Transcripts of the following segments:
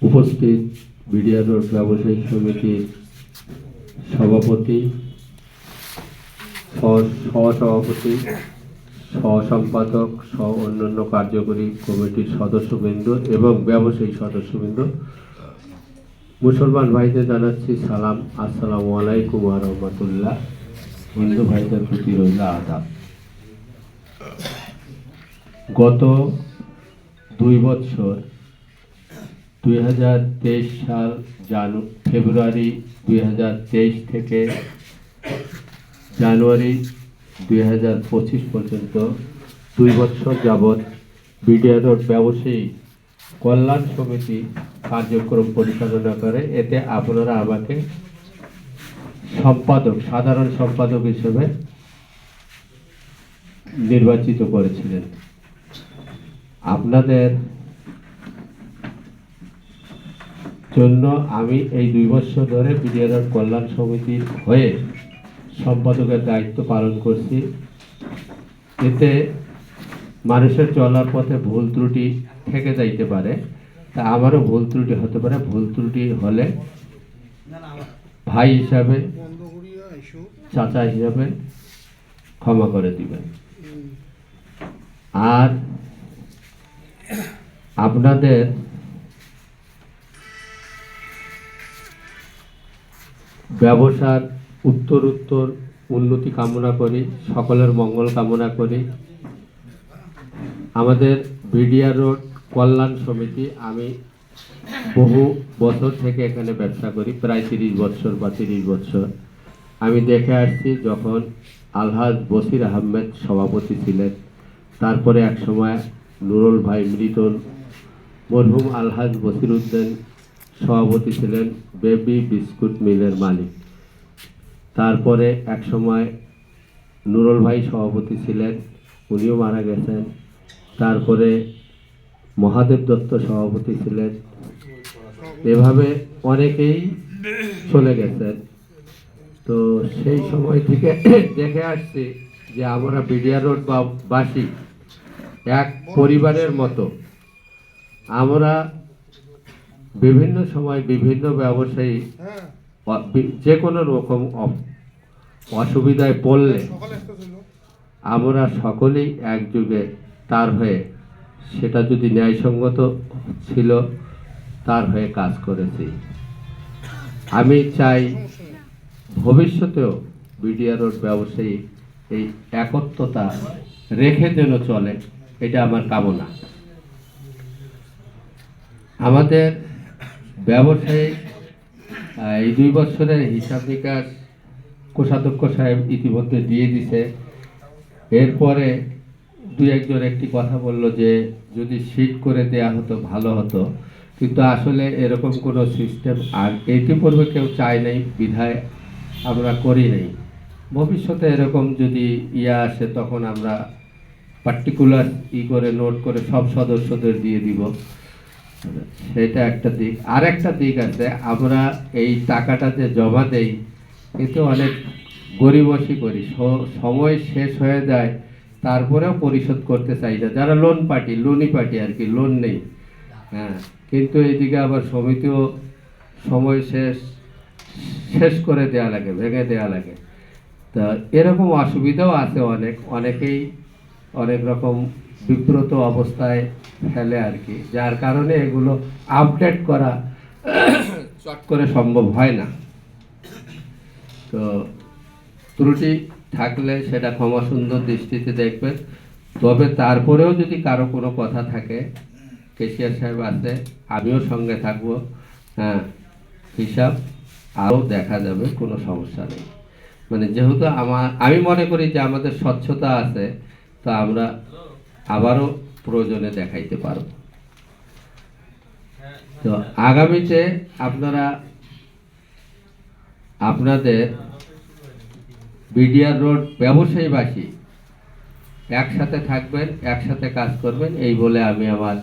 উপস্থিত BDR road ব্যবসায়িক সমিতির সভাপতি, সহসভাপতি, সহসম্পাদক সহ অন্যান্য কার্যকরী কমিটির সদস্যবৃন্দ এবং ব্যবসায়ী সদস্যবৃন্দ, মুসলমান ভাইদের জানাচ্ছি সালাম, আসসালামু আলাইকুম ওয়া রাহমাতুল্লাহ। হিন্দু ভাইদের প্রতি রইল আদাব। গত 2 বছর 2023 সাল ফেব্রুয়ারি 2023 থেকে জানুয়ারি 2025 পর্যন্ত 2 বছর যাবৎ বিডিআর রোড ব্যবসায়ী কল্যাণ সমিতি কার্যক্রম পরিচালনা করে। এতে আপনারা আমাকে সাধারণ সম্পাদক হিসেবে নির্বাচিত করেছিলেন। আপনাদের জন্য আমি এই 2 বছর ধরে বিডিআর রোড কল্যাণ সমিতির হয়ে সম্পাদকের দায়িত্ব পালন করছি। এতে মানুষের চলার পথে ভুল ত্রুটি থেকে যাইতে পারে, তা আমারও ভুল ত্রুটি হতে পারে। ভুল ত্রুটি হলে ভাই হিসাবে, চাচা হিসাবে ক্ষমা করে দিবেন। আর আপনাদের ব্যবসার উত্তর উন্নতি কামনা করি, সকলের মঙ্গল কামনা করি। আমাদের বিডিআর রোড কল্যাণ সমিতি, আমি বহু বছর থেকে এখানে ব্যবসা করি, প্রায় 30 বছর বা 30 বছর। আমি দেখে আসছি যখন আলহাজ বসির আহমেদ সভাপতি ছিলেন, তারপরে এক সময় নুরুল ভাই মৃত মরহুম আলহাজ বসির উদ্দিন সভাপতি ছিলেন, বেবি বিস্কুট মিলের মালিক। তারপরে এক সময় নুরুল ভাই সভাপতি ছিলেন, উনিও মারা গেছেন। তারপরে মহাদেব দত্ত সভাপতি ছিলেন। এভাবে অনেকেই চলে গেছেন। তো সেই সময় থেকে দেখে আসছি যে আমরা বিডিআর রোড বাসী এক পরিবারের মতো। আমরা বিভিন্ন সময় বিভিন্ন ব্যবসায়ী যে কোনো রকম অসুবিধায় পড়লে আমরা সকলেই একযোগে তার হয়ে, সেটা যদি ন্যায়সঙ্গত ছিল, তার হয়ে কাজ করেছি। আমি চাই ভবিষ্যতেও বিডিআর রোড ব্যবসায়ী এই একত্রতা রেখে যেন চলে, এটা আমার কামনা। আমাদের ব্যবসায়ী এই 2 বছরের হিসাব নিকাশ কোষাধ্যক্ষ সাহেব ইতিমধ্যে দিয়ে দিছে। এরপরে 2-1 জন একটি কথা বলল যে যদি শিট করে দেয়া হতো ভালো হতো, কিন্তু আসলে এরকম কোনো সিস্টেম আর ইতিপূর্বে কেউ চায় নাই, বিধায় আমরা করি নাই। ভবিষ্যতে এরকম যদি আসে তখন আমরা পার্টিকুলার করে নোট করে সব সদস্যদের দিয়ে দিব। সেটা একটা দিক। আর একটা দিক আছে, আমরা এই টাকাটা যে জমা দেই কিন্তু অনেক গরিবসি করি, সময় শেষ হয়ে যায় তারপরেও পরিশোধ করতে চাই না। যারা লোনি পার্টি আর কি, লোন নেই। হ্যাঁ, কিন্তু এইদিকে আবার সমিতিও সময় শেষ করে দেওয়া লাগে, ভেঙে দেওয়া লাগে। তা এরকম অসুবিধাও আছে, অনেকেই অনেক রকম বিব্রত অবস্থায় ফেলে আর কি, যার কারণে এগুলো আপডেট করা চট করে সম্ভব হয় না। তো ত্রুটি থাকলে সেটা ক্ষমা সুন্দর দৃষ্টিতে দেখবেন। তবে তারপরেও যদি কারো কোনো কথা থাকে, কেশিয়ার সাহেব আছে, আমিও সঙ্গে থাকবো। হ্যাঁ, হিসাব আরও দেখা যাবে, কোনো সমস্যা নেই। মানে যেহেতু আমি মনে করি যে আমাদের স্বচ্ছতা আছে, তো আমরা আবারও প্রয়োজনে দেখাইতে পারব। তো আগামীতে আপনারা আপনাদের বিডিআর রোড ব্যবসায়ীবাসী একসাথে থাকবেন, একসাথে কাজ করবেন, এই বলে আমি আমার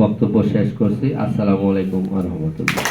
বক্তব্য শেষ করছি। আসসালামু আলাইকুম ওয়া রাহমাতুল্লাহ।